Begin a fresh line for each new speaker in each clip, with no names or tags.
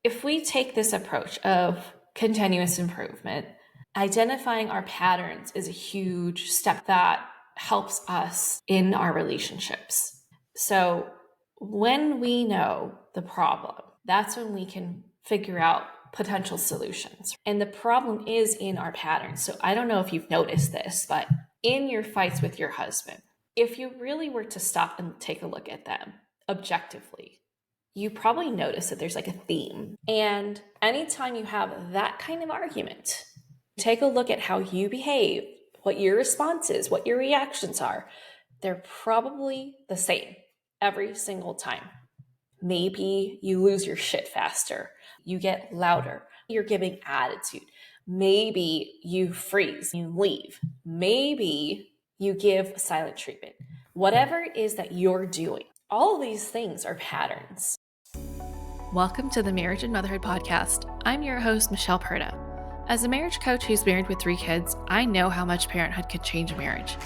if we take this approach of continuous improvement, identifying our patterns is a huge step that helps us in our relationships. So when we know the problem, that's when we can figure out potential solutions. And the problem is in our patterns. So I don't know if you've noticed this, but in your fights with your husband, if you really were to stop and take a look at them objectively, you probably notice that there's like a theme. And anytime you have that kind of argument, take a look at how you behave, what your response is, what your reactions are. They're probably the same every single time. Maybe you lose your shit faster. You get louder. You're giving attitude. Maybe you freeze, you leave. Maybe you give silent treatment. Whatever it is that you're doing, all of these things are patterns. Welcome to the Marriage and Motherhood Podcast. I'm your host, Michelle Perda. As a marriage coach who's married with 3 kids, I know how much parenthood could change a marriage.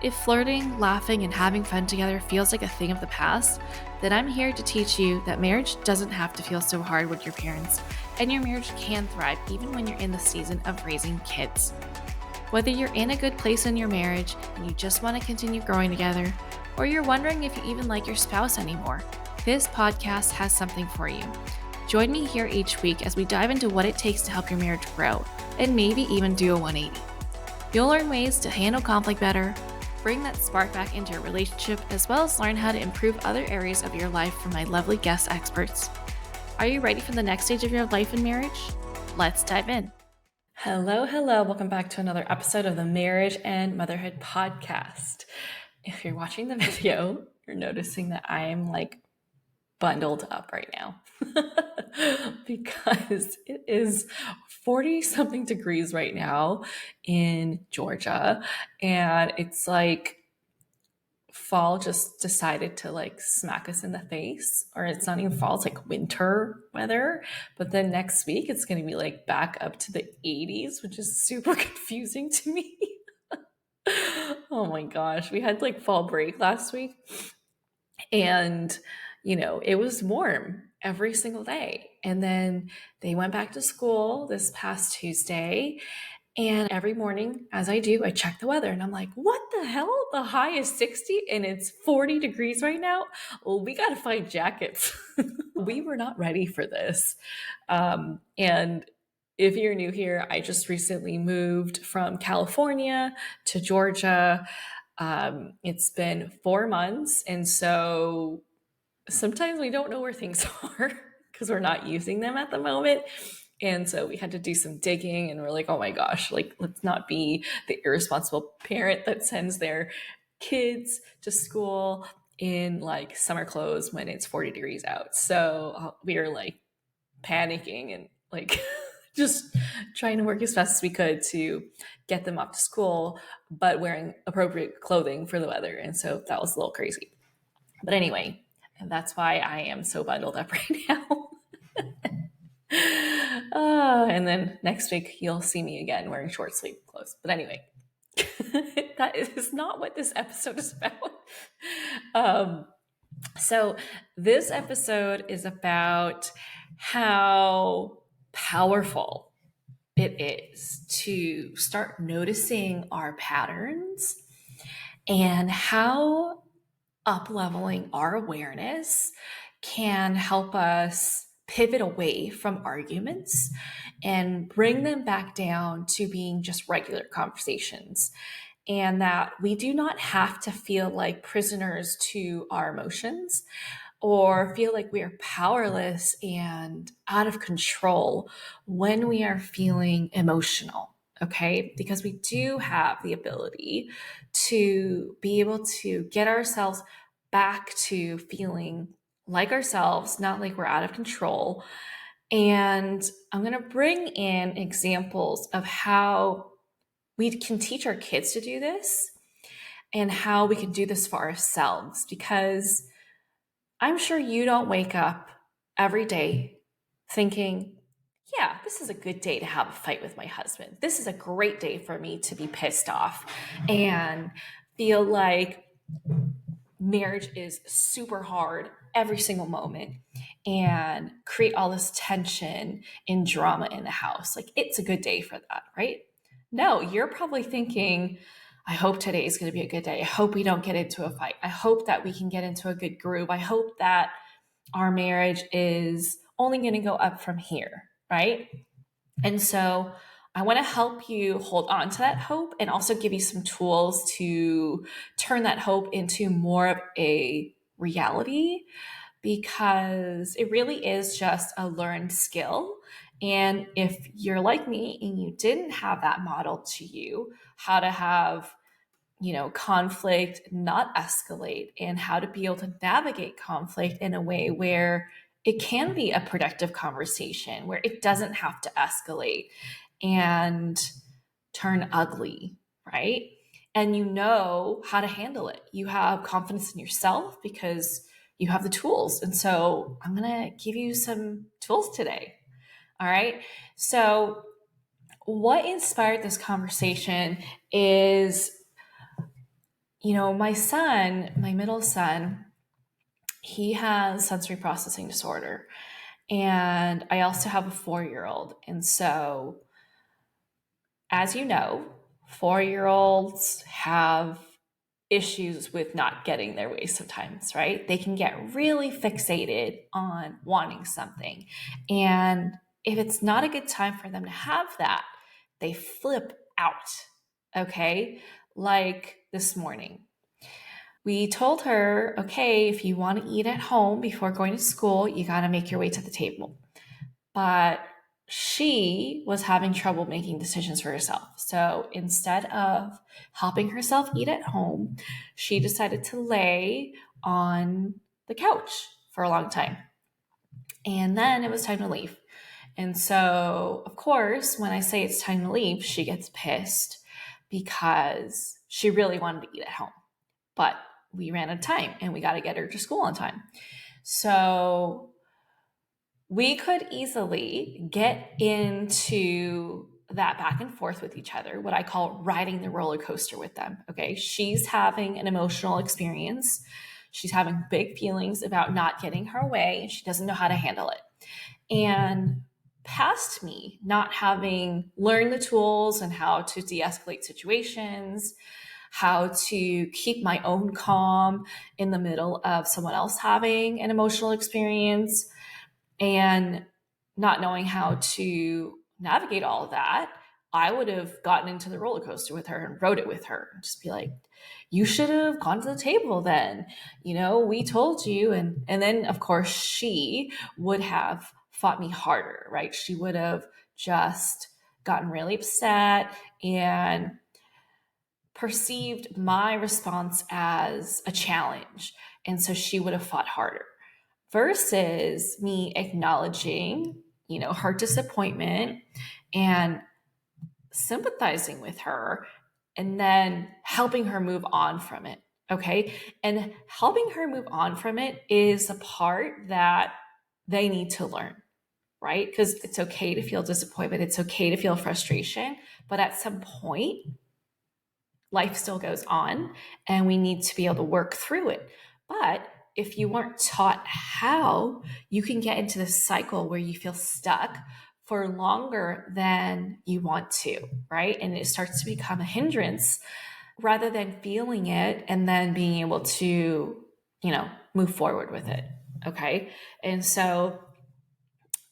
If flirting, laughing, and having fun together feels like a thing of the past, then I'm here to teach you that marriage doesn't have to feel so hard with your parents, and your marriage can thrive even when you're in the season of raising kids. Whether you're in a good place in your marriage and you just want to continue growing together, or you're wondering if you even like your spouse anymore, this podcast has something for you. Join me here each week as we dive into what it takes to help your marriage grow, and maybe even do a 180. You'll learn ways to handle conflict better, bring that spark back into your relationship, as well as learn how to improve other areas of your life from my lovely guest experts. Are you ready for the next stage of your life and marriage? Let's dive in. Hello. Welcome back to another episode of the Marriage and Motherhood Podcast. If you're watching the video, you're noticing that I am bundled up right now because it is 40 something degrees right now in Georgia, and it's like fall just decided to smack us in the face. Or it's not even fall, it's like winter weather. But then next week it's going to be back up to the 80s, which is super confusing to me. Oh my gosh, we had fall break last week, and it was warm every single day. And then they went back to school this past Tuesday. And every morning, as I do, I check the weather and I'm like, what the hell? The high is 60 and it's 40 degrees right now? Well, we got to find jackets. We were not ready for this. And if you're new here, I just recently moved from California to Georgia. It's been 4 months. And so sometimes we don't know where things are because we're not using them at the moment. And so we had to do some digging, and we're like, oh my gosh, let's not be the irresponsible parent that sends their kids to school in summer clothes when it's 40 degrees out. So we are panicking and just trying to work as fast as we could to get them off to school, but wearing appropriate clothing for the weather. And so that was a little crazy. But anyway, and that's why I am so bundled up right now. And then next week, you'll see me again wearing short sleeve clothes. But anyway, that is not what this episode is about. So this episode is about how powerful it is to start noticing our patterns and how up-leveling our awareness can help us pivot away from arguments and bring them back down to being just regular conversations. And that we do not have to feel like prisoners to our emotions or feel like we are powerless and out of control when we are feeling emotional. Okay, because we do have the ability to be able to get ourselves back to feeling like ourselves, not like we're out of control. And I'm going to bring in examples of how we can teach our kids to do this and how we can do this for ourselves, because I'm sure you don't wake up every day thinking, yeah, this is a good day to have a fight with my husband. This is a great day for me to be pissed off and feel like marriage is super hard every single moment and create all this tension and drama in the house. Like, it's a good day for that, right? No, you're probably thinking, I hope today is going to be a good day. I hope we don't get into a fight. I hope that we can get into a good groove. I hope that our marriage is only going to go up from here, right? And so I want to help you hold on to that hope and also give you some tools to turn that hope into more of a reality, because it really is just a learned skill. And if you're like me and you didn't have that model to you, how to have, conflict not escalate, and how to be able to navigate conflict in a way where it can be a productive conversation, where it doesn't have to escalate and turn ugly, right? And you know how to handle it. You have confidence in yourself because you have the tools. And so I'm going to give you some tools today. All right. So, what inspired this conversation is, my son, my middle son, he has sensory processing disorder. And I also have a 4-year-old. And so, as you know, 4-year-olds have issues with not getting their way sometimes, right? They can get really fixated on wanting something. And if it's not a good time for them to have that, they flip out. Okay. Like this morning, we told her, okay, if you want to eat at home before going to school, you got to make your way to the table. But she was having trouble making decisions for herself. So instead of helping herself eat at home, she decided to lay on the couch for a long time. And then it was time to leave. And so, of course, when I say it's time to leave, she gets pissed because she really wanted to eat at home. But we ran out of time and we got to get her to school on time. So we could easily get into that back and forth with each other, what I call riding the roller coaster with them. Okay. She's having an emotional experience. She's having big feelings about not getting her way, and she doesn't know how to handle it. And past me not having learned the tools and how to de-escalate situations, how to keep my own calm in the middle of someone else having an emotional experience, and not knowing how to navigate all of that, I would have gotten into the roller coaster with her and rode it with her. Just be like, you should have gone to the table then. We told you. And then, of course, she would have fought me harder, right? She would have just gotten really upset and perceived my response as a challenge. And so she would have fought harder versus me acknowledging, her disappointment and sympathizing with her and then helping her move on from it. Okay. And helping her move on from it is a part that they need to learn, right? Because it's okay to feel disappointment. It's okay to feel frustration. But at some point, life still goes on and we need to be able to work through it. But if you weren't taught how, you can get into this cycle where you feel stuck for longer than you want to, right? And it starts to become a hindrance rather than feeling it and then being able to, move forward with it. Okay. And so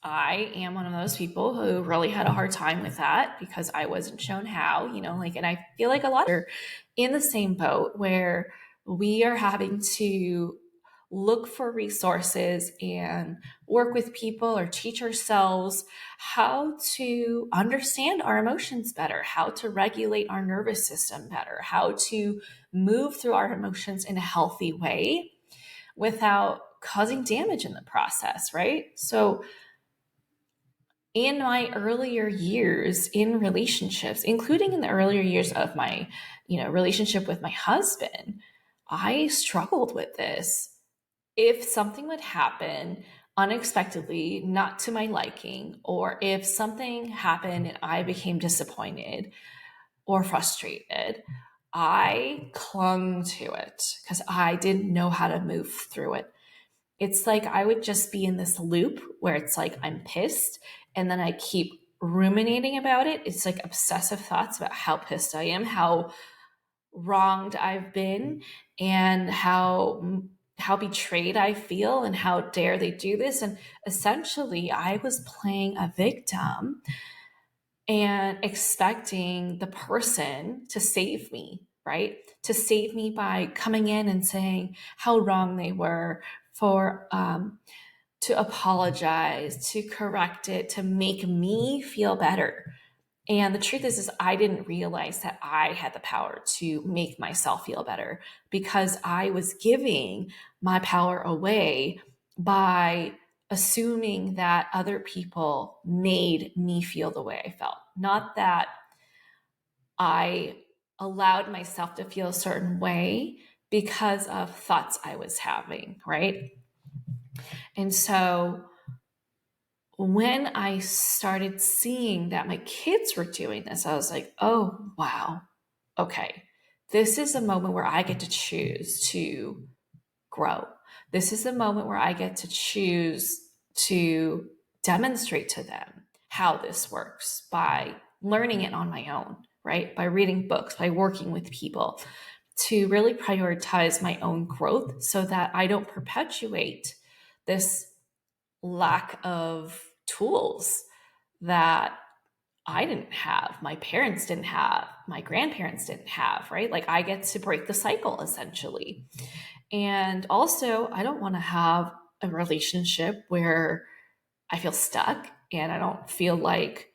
I am one of those people who really had a hard time with that because I wasn't shown how, and I feel like a lot are in the same boat where we are having to look for resources and work with people or teach ourselves how to understand our emotions better, how to regulate our nervous system better, how to move through our emotions in a healthy way without causing damage in the process, right? So in my earlier years in relationships, including in the earlier years of my, relationship with my husband, I struggled with this. If something would happen unexpectedly, not to my liking, or if something happened and I became disappointed or frustrated, I clung to it because I didn't know how to move through it. It's like I would just be in this loop where it's like I'm pissed and then I keep ruminating about it. It's like obsessive thoughts about how pissed I am, how wronged I've been, and how betrayed I feel and how dare they do this. And essentially I was playing a victim and expecting the person to save me, right? To save me by coming in and saying how wrong they were, for to apologize, to correct it, to make me feel better. And the truth is I didn't realize that I had the power to make myself feel better because I was giving my power away by assuming that other people made me feel the way I felt. Not that I allowed myself to feel a certain way because of thoughts I was having, right? And so when I started seeing that my kids were doing this, I was like, oh, wow. Okay. This is a moment where I get to choose to grow. This is a moment where I get to choose to demonstrate to them how this works by learning it on my own, right? By reading books, by working with people, to really prioritize my own growth so that I don't perpetuate this lack of tools that I didn't have, my parents didn't have, my grandparents didn't have, right? Like I get to break the cycle essentially. And also, I don't want to have a relationship where I feel stuck and I don't feel like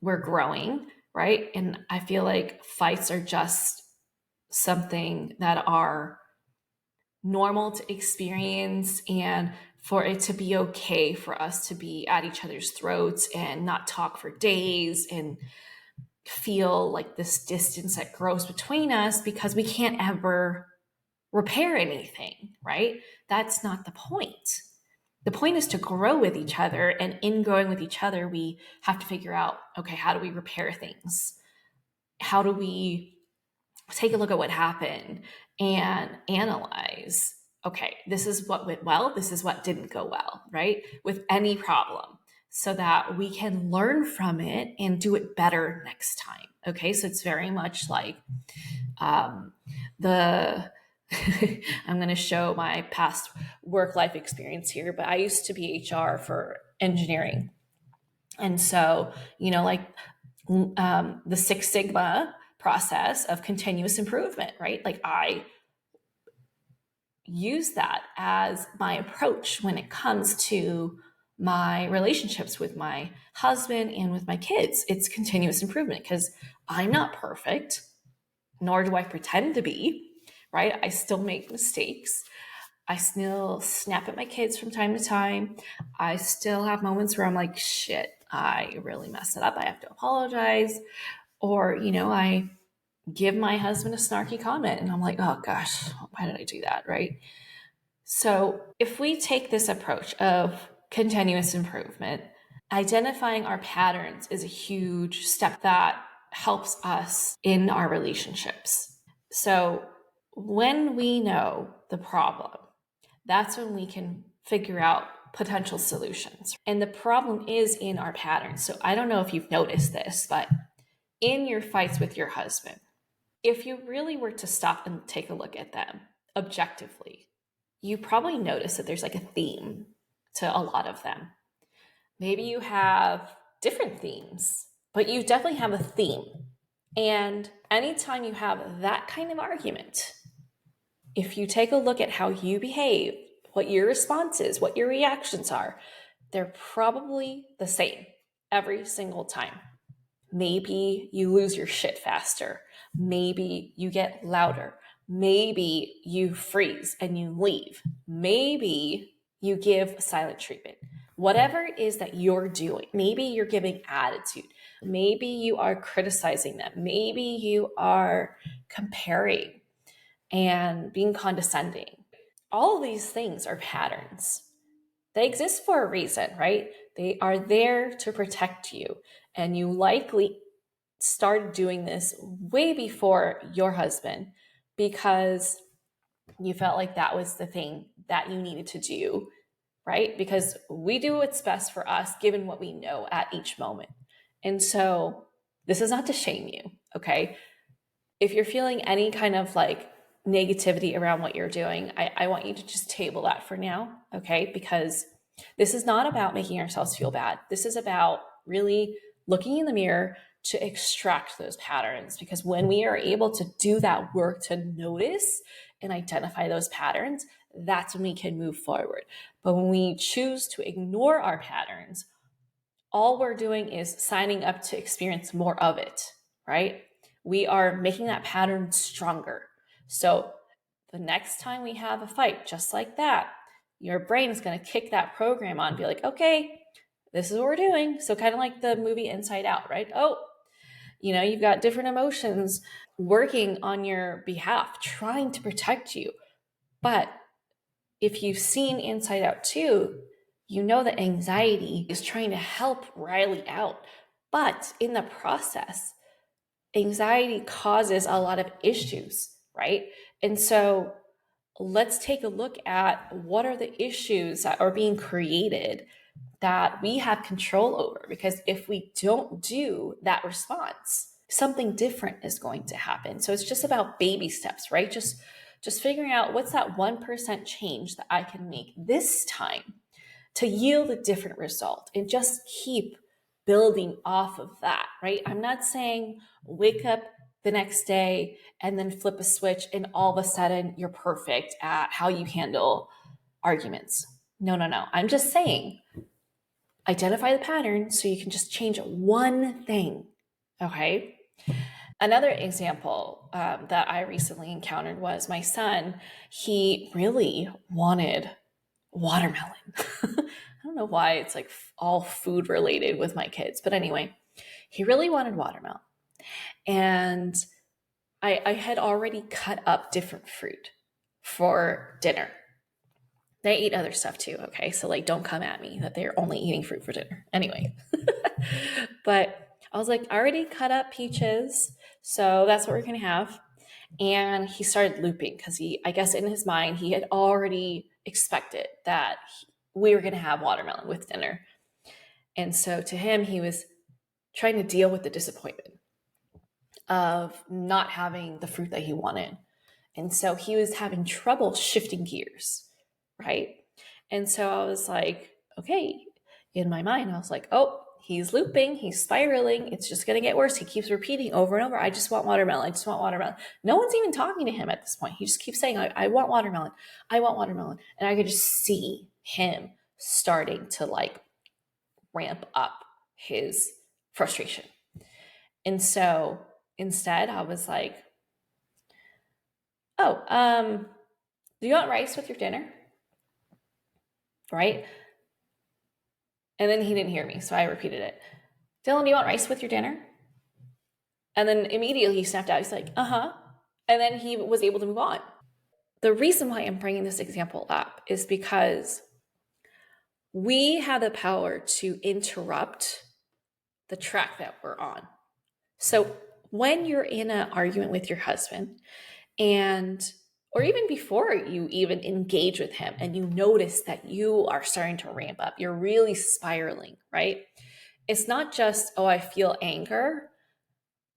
we're growing, right? And I feel like fights are just something that are normal to experience, and for it to be okay for us to be at each other's throats and not talk for days and feel like this distance that grows between us because we can't ever repair anything, right? That's not the point. The point is to grow with each other, and in growing with each other, we have to figure out, okay, how do we repair things? How do we take a look at what happened and analyze, okay, this is what went well, this is what didn't go well, right? With any problem, so that we can learn from it and do it better next time. Okay, so it's very much like the I'm going to show my past work life experience here, but I used to be HR for engineering. And so, like the Six Sigma process of continuous improvement, right? Like I use that as my approach when it comes to my relationships with my husband and with my kids. It's continuous improvement because I'm not perfect, nor do I pretend to be, right? I still make mistakes. I still snap at my kids from time to time. I still have moments where I'm like, shit, I really messed it up. I have to apologize. Or, I give my husband a snarky comment and I'm like, oh gosh, why did I do that? Right. So if we take this approach of continuous improvement, identifying our patterns is a huge step that helps us in our relationships. So when we know the problem, that's when we can figure out potential solutions. And the problem is in our patterns. So I don't know if you've noticed this, but in your fights with your husband, if you really were to stop and take a look at them objectively, you probably notice that there's like a theme to a lot of them. Maybe you have different themes, but you definitely have a theme. And anytime you have that kind of argument, if you take a look at how you behave, what your response is, what your reactions are, they're probably the same every single time. Maybe you lose your shit faster. Maybe you get louder. Maybe you freeze and you leave. Maybe you give silent treatment. Whatever it is that you're doing, maybe you're giving attitude. Maybe you are criticizing them. Maybe you are comparing and being condescending. All of these things are patterns. They exist for a reason, right? They are there to protect you. And you likely started doing this way before your husband because you felt like that was the thing that you needed to do, right? Because we do what's best for us given what we know at each moment. And so this is not to shame you, okay? If you're feeling any kind of like negativity around what you're doing, I want you to just table that for now, okay? Because this is not about making ourselves feel bad. This is about really looking in the mirror to extract those patterns. Because when we are able to do that work to notice and identify those patterns, that's when we can move forward. But when we choose to ignore our patterns, all we're doing is signing up to experience more of it, right? We are making that pattern stronger. So the next time we have a fight, just like that, your brain is going to kick that program on, be like, okay, this is what we're doing. So kind of like the movie Inside Out, right? Oh, you've got different emotions working on your behalf, trying to protect you. But if you've seen Inside Out 2, you know that anxiety is trying to help Riley out. But in the process, anxiety causes a lot of issues, right? And so let's take a look at what are the issues that are being created that we have control over. Because if we don't do that response, something different is going to happen. So it's just about baby steps, right? Just figuring out what's that 1% change that I can make this time to yield a different result, and just keep building off of that, right? I'm not saying wake up the next day and then flip a switch and all of a sudden you're perfect at how you handle arguments. No. I'm just saying identify the pattern so you can just change one thing, okay? Another example that I recently encountered was my son. He really wanted watermelon. I don't know why it's like all food related with my kids, but anyway, he really wanted watermelon. And I had already cut up different fruit for dinner. They eat other stuff too, okay? So like don't come at me that they're only eating fruit for dinner. Anyway. But I was like, I already cut up peaches, so that's what we're gonna have. And he started looping because I guess in his mind, he had already expected that we were gonna have watermelon with dinner. And so to him, he was trying to deal with the disappointment of not having the fruit that he wanted. And so he was having trouble shifting gears, right? And so I was like, okay, in my mind, I was like, oh, he's looping, he's spiraling, it's just going to get worse. He keeps repeating over and over, I just want watermelon, I just want watermelon. No one's even talking to him at this point. He just keeps saying, I want watermelon, I want watermelon. And I could just see him starting to like ramp up his frustration. And so instead, I was like, oh, do you want rice with your dinner? Right? And then he didn't hear me, so I repeated it. Dylan, do you want rice with your dinner? And then immediately he snapped out. He's like, uh-huh. And then he was able to move on. The reason why I'm bringing this example up is because we have the power to interrupt the track that we're on. So when you're in an argument with your husband, or even before you even engage with him and you notice that you are starting to ramp up, you're really spiraling, right? It's not just, oh, I feel anger.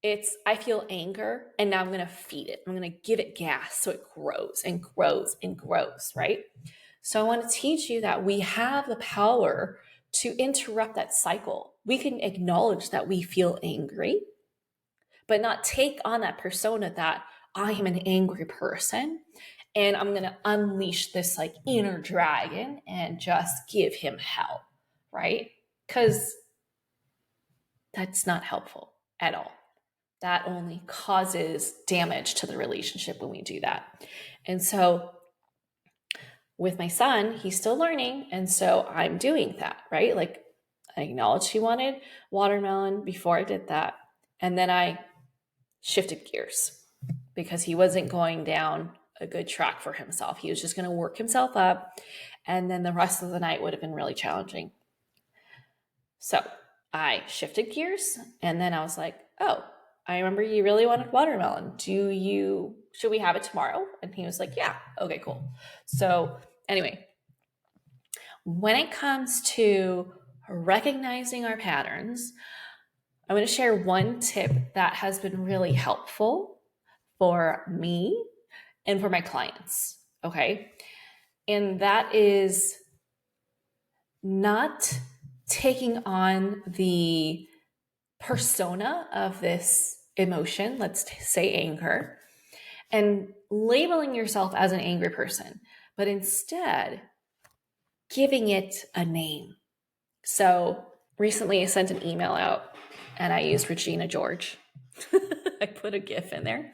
It's, I feel anger and now I'm going to feed it. I'm going to give it gas so it grows and grows and grows, right? So I want to teach you that we have the power to interrupt that cycle. We can acknowledge that we feel angry, but not take on that persona that I am an angry person and I'm going to unleash this like inner dragon and just give him hell, right? Because that's not helpful at all. That only causes damage to the relationship when we do that. And so with my son, he's still learning. And so I'm doing that, right? Like I acknowledged he wanted watermelon before I did that. And then I shifted gears because he wasn't going down a good track for himself. He was just going to work himself up. And then the rest of the night would have been really challenging. So I shifted gears and then I was like, oh, I remember you really wanted watermelon. Should we have it tomorrow? And he was like, yeah. Okay, cool. So anyway, when it comes to recognizing our patterns, I'm going to share one tip that has been really helpful for me and for my clients. Okay. And that is not taking on the persona of this emotion, let's say anger, and labeling yourself as an angry person, but instead giving it a name. So recently I sent an email out and I used Regina George. I put a GIF in there,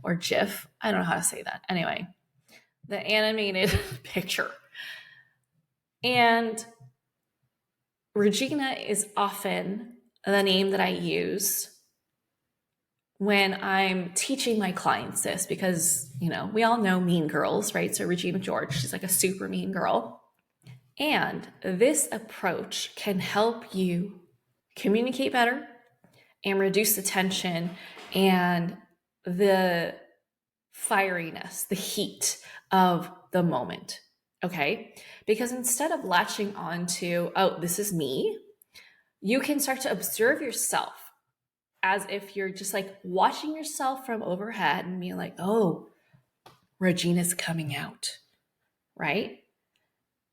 or GIF. I don't know how to say that. Anyway, the animated picture. And Regina is often the name that I use when I'm teaching my clients this, because, we all know mean girls, right? So Regina George, she's like a super mean girl. And this approach can help you communicate better and reduce the tension and the fieriness, the heat of the moment. Okay? Because instead of latching on to, oh, this is me, you can start to observe yourself as if you're just like watching yourself from overhead and being like, oh, Regina's coming out, right?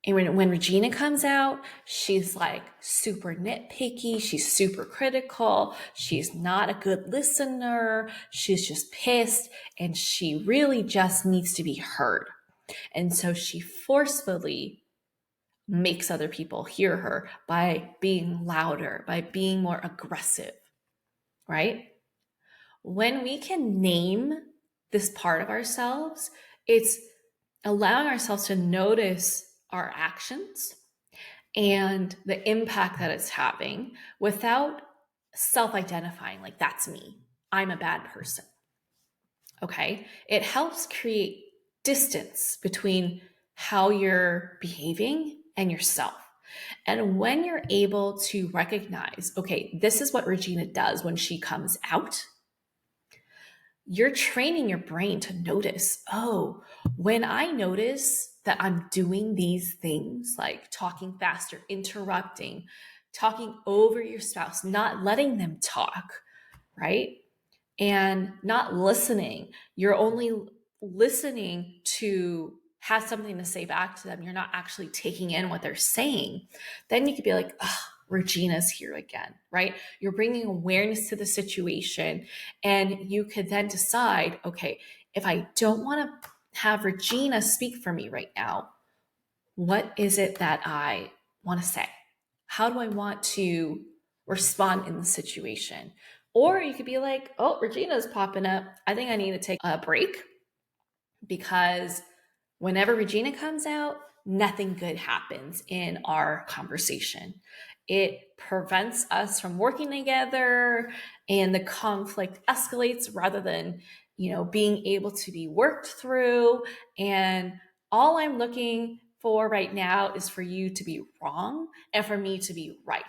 And when Regina comes out, she's like super nitpicky. She's super critical. She's not a good listener. She's just pissed and she really just needs to be heard. And so she forcefully makes other people hear her by being louder, by being more aggressive, right? When we can name this part of ourselves, it's allowing ourselves to notice our actions and the impact that it's having without self-identifying like that's me. I'm a bad person. Okay? It helps create distance between how you're behaving and yourself. And when you're able to recognize, okay, this is what Regina does when she comes out, you're training your brain to notice, oh, when I notice that I'm doing these things like talking faster, interrupting, talking over your spouse, not letting them talk, right? And not listening. You're only listening to have something to say back to them. You're not actually taking in what they're saying. Then you could be like, oh, Regina's here again, right? You're bringing awareness to the situation and you could then decide, okay, if I don't want to have Regina speak for me right now, what is it that I want to say? How do I want to respond in the situation? Or you could be like, oh, Regina's popping up. I think I need to take a break because whenever Regina comes out, nothing good happens in our conversation. It prevents us from working together and the conflict escalates rather than, being able to be worked through. And all I'm looking for right now is for you to be wrong and for me to be right.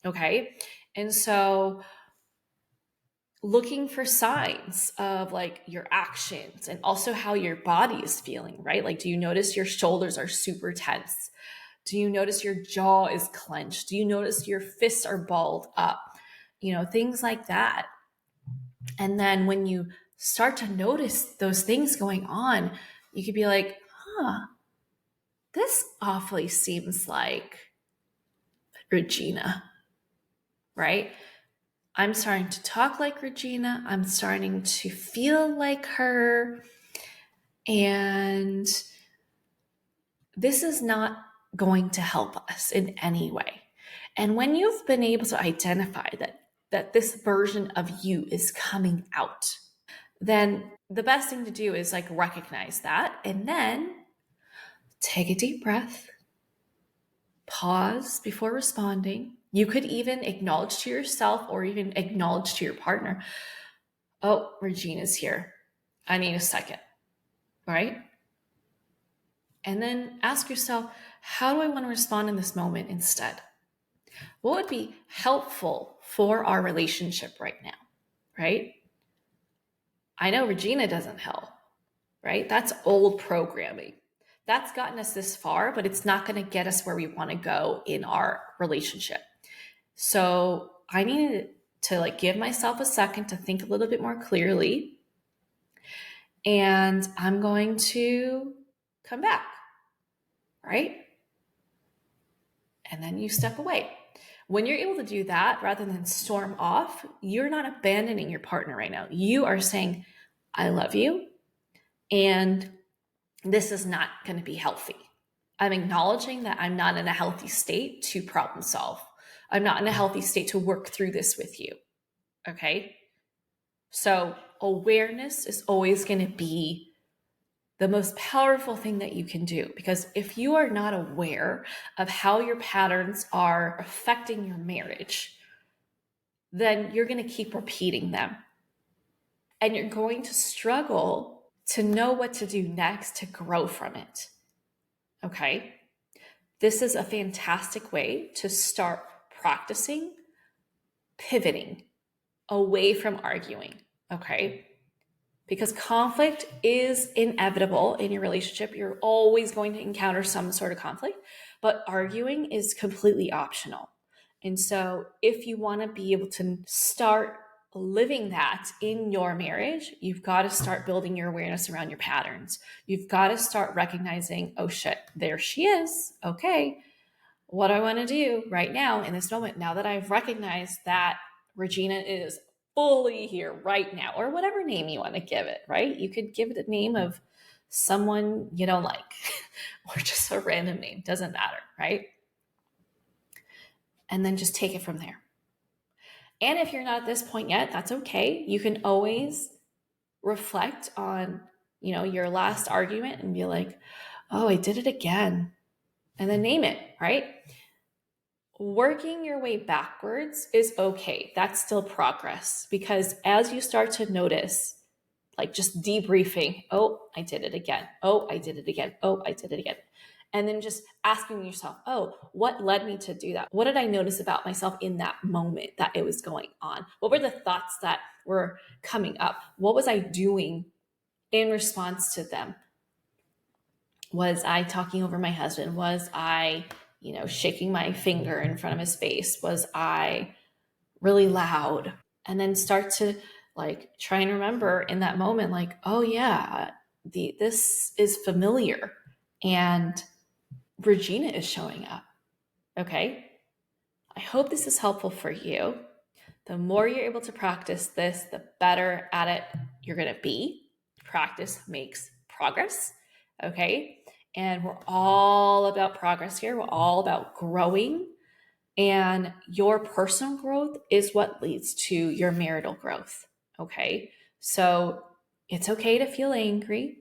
Okay. And so looking for signs of like your actions and also how your body is feeling, right? Like, do you notice your shoulders are super tense? Do you notice your jaw is clenched? Do you notice your fists are balled up? Things like that. And then when you start to notice those things going on, you could be like, this awfully seems like Regina, right? I'm starting to talk like Regina. I'm starting to feel like her. And this is not going to help us in any way. And when you've been able to identify that this version of you is coming out, then the best thing to do is like recognize that and then take a deep breath, pause before responding. You could even acknowledge to yourself or even acknowledge to your partner, oh, Regina's here. I need a second, right? And then ask yourself, how do I want to respond in this moment instead? What would be helpful for our relationship right now, right? I know Regina doesn't help, right? That's old programming. That's gotten us this far, but it's not going to get us where we want to go in our relationship. So I needed to give myself a second to think a little bit more clearly. And I'm going to come back, right? And then you step away. When you're able to do that, rather than storm off, you're not abandoning your partner right now. You are saying, I love you, and this is not going to be healthy. I'm acknowledging that I'm not in a healthy state to problem solve. I'm not in a healthy state to work through this with you. Okay? So awareness is always going to be the most powerful thing that you can do, because if you are not aware of how your patterns are affecting your marriage, then you're going to keep repeating them. And you're going to struggle to know what to do next to grow from it. Okay? This is a fantastic way to start practicing pivoting away from arguing. Okay? Because conflict is inevitable in your relationship. You're always going to encounter some sort of conflict, but arguing is completely optional. And so if you want to be able to start living that in your marriage, you've got to start building your awareness around your patterns. You've got to start recognizing, oh shit, there she is. Okay, what do I want to do right now in this moment? Now that I've recognized that Regina is fully here right now, or whatever name you want to give it, right? You could give it a name of someone you don't like or just a random name, doesn't matter, right? And then just take it from there. And if you're not at this point yet, that's okay. You can always reflect on, your last argument and be like, oh, I did it again. And then name it, right? Working your way backwards is okay. That's still progress, because as you start to notice, just debriefing, oh, I did it again. Oh, I did it again. Oh, I did it again. And then just asking yourself, oh, what led me to do that? What did I notice about myself in that moment that it was going on? What were the thoughts that were coming up? What was I doing in response to them? Was I talking over my husband? Was I shaking my finger in front of his face? Was I really loud? And then start to try and remember in that moment, oh yeah, this is familiar and Regina is showing up. Okay. I hope this is helpful for you. The more you're able to practice this, the better at it you're going to be. Practice makes progress. Okay. And we're all about progress here. We're all about growing, and your personal growth is what leads to your marital growth. Okay. So it's okay to feel angry,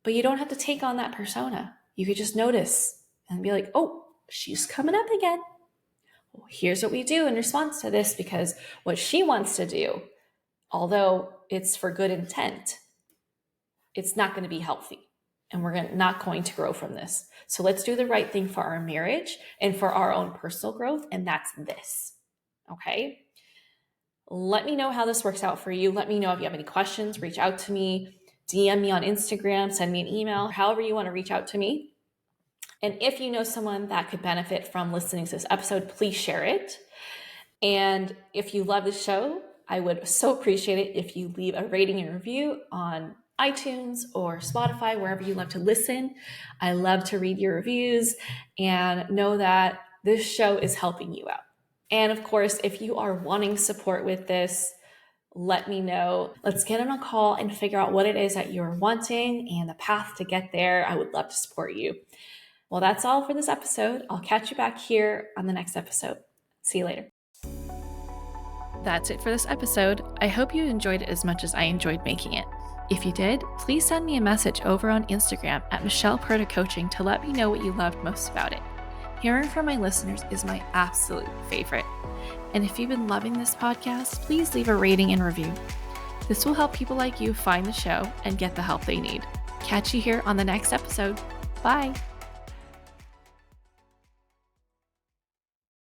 but you don't have to take on that persona. You could just notice and be like, oh, she's coming up again. Well, here's what we do in response to this, because what she wants to do, although it's for good intent, it's not going to be healthy. And we're not going to grow from this. So let's do the right thing for our marriage and for our own personal growth. And that's this. Okay. Let me know how this works out for you. Let me know if you have any questions. Reach out to me, DM me on Instagram, send me an email, however you want to reach out to me. And if you know someone that could benefit from listening to this episode, please share it. And if you love the show, I would so appreciate it if you leave a rating and review on iTunes or Spotify, wherever you love to listen. I love to read your reviews and know that this show is helping you out. And of course, if you are wanting support with this, let me know. Let's get on a call and figure out what it is that you're wanting and the path to get there. I would love to support you. Well, that's all for this episode. I'll catch you back here on the next episode. See you later. That's it for this episode. I hope you enjoyed it as much as I enjoyed making it. If you did, please send me a message over on Instagram at Michelle Perta Coaching to let me know what you loved most about it. Hearing from my listeners is my absolute favorite. And if you've been loving this podcast, please leave a rating and review. This will help people like you find the show and get the help they need. Catch you here on the next episode. Bye.